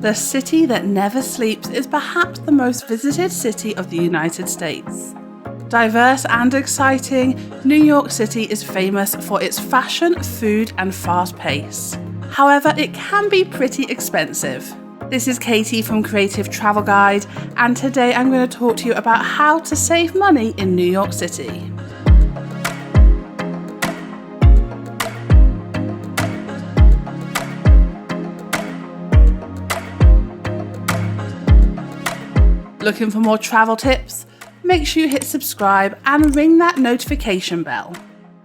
The city that never sleeps is perhaps the most visited city of the United States. Diverse and exciting, New York City is famous for its fashion, food, and fast pace. However, it can be pretty expensive. This is Katie from Creative Travel Guide, and today I'm going to talk to you about how to save money in New York City. Looking for more travel tips? Make sure you hit subscribe and ring that notification bell.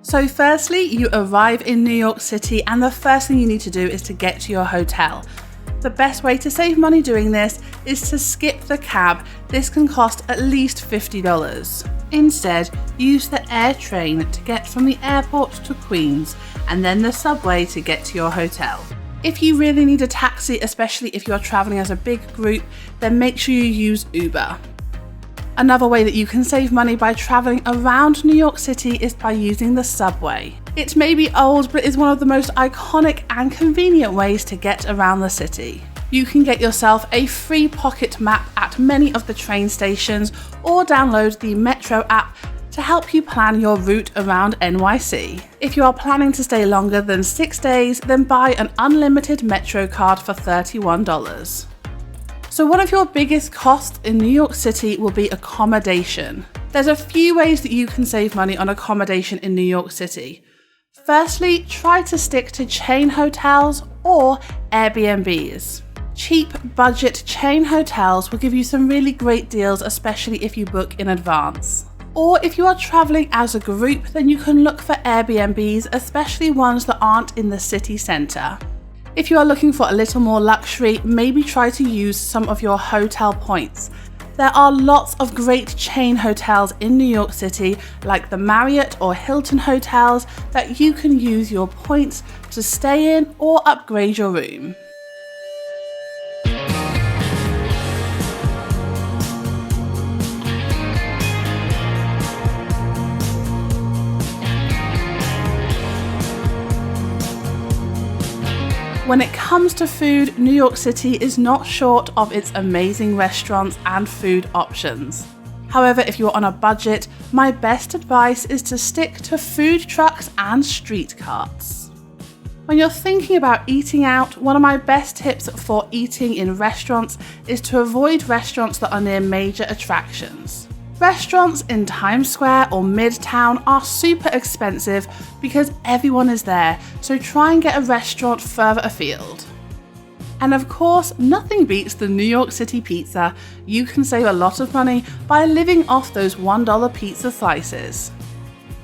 So firstly, you arrive in New York City and the first thing you need to do is to get to your hotel. The best way to save money doing this is to skip the cab. This can cost at least $50. Instead, use the air train to get from the airport to Queens and then the subway to get to your hotel. If you really need a taxi, especially if you are traveling as a big group, then make sure you use Uber. Another way that you can save money by traveling around New York City is by using the subway. It may be old, but is one of the most iconic and convenient ways to get around the city. You can get yourself a free pocket map at many of the train stations or download the Metro app to help you plan your route around NYC. If you are planning to stay longer than 6 days, then buy an unlimited Metro card for $31. So one of your biggest costs in New York City will be accommodation. There's a few ways that you can save money on accommodation in New York City. Firstly, try to stick to chain hotels or AIRBNBs. Cheap budget chain hotels will give you some really great deals, especially if you book in advance. Or if you are traveling as a group, then you can look for Airbnbs, especially ones that aren't in the city centre. If you are looking for a little more luxury, maybe try to use some of your hotel points. There are lots of great chain hotels in New York City, like the Marriott or Hilton hotels, that you can use your points to stay in or upgrade your room. When it comes to food, New York City is not short of its amazing restaurants and food options. However, if you're on a budget, my best advice is to stick to food trucks and street carts. When you're thinking about eating out, one of my best tips for eating in restaurants is to avoid restaurants that are near major attractions. Restaurants in Times Square or Midtown are super expensive because everyone is there, so try and get a restaurant further afield. And of course, nothing beats the New York City pizza. You can save a lot of money by living off those $1 pizza slices.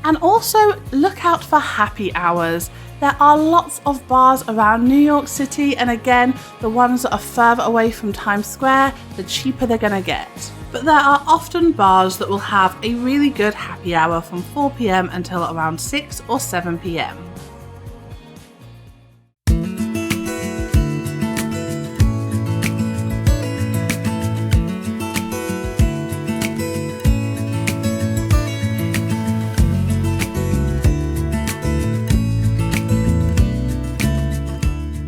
And also look out for happy hours. There are lots of bars around New York City, and again, the ones that are further away from Times Square, the cheaper they're gonna get. But there are often bars that will have a really good happy hour from 4 p.m. until around 6 or 7 p.m.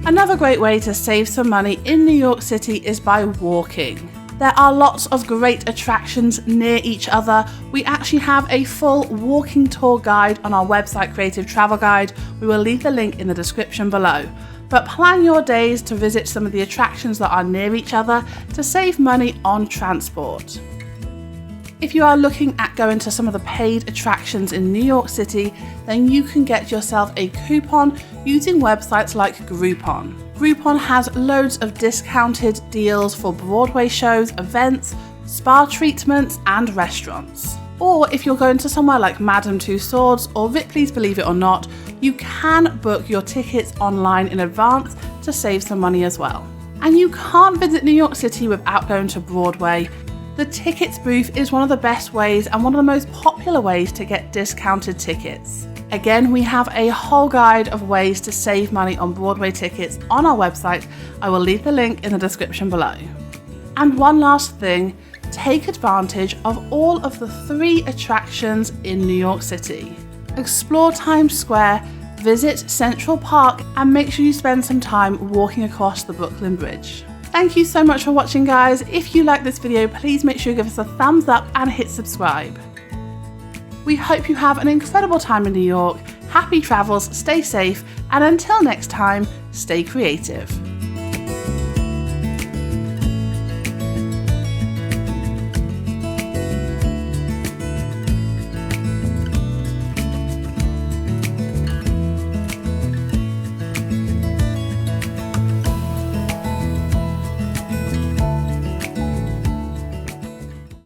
Another great way to save some money in New York City is by walking. There are lots of great attractions near each other. We actually have a full walking tour guide on our website, Creative Travel Guide. We will leave the link in the description below. But plan your days to visit some of the attractions that are near each other to save money on transport. If you are looking at going to some of the paid attractions in New York City, then you can get yourself a coupon using websites like Groupon. Groupon has loads of discounted deals for Broadway shows, events, spa treatments, and restaurants. Or if you're going to somewhere like Madame Tussauds or Ripley's Believe It or Not, you can book your tickets online in advance to save some money as well. And you can't visit New York City without going to Broadway. The tickets booth is one of the best ways and one of the most popular ways to get discounted tickets. Again, we have a whole guide of ways to save money on Broadway tickets on our website. I will leave the link in the description below. And one last thing, take advantage of all of the 3 attractions in New York City. Explore Times Square, visit Central Park, and make sure you spend some time walking across the Brooklyn Bridge. Thank you so much for watching, guys. If you like this video, please make sure you give us a thumbs up and hit subscribe. We hope you have an incredible time in New York. Happy travels, stay safe, and until next time, stay creative.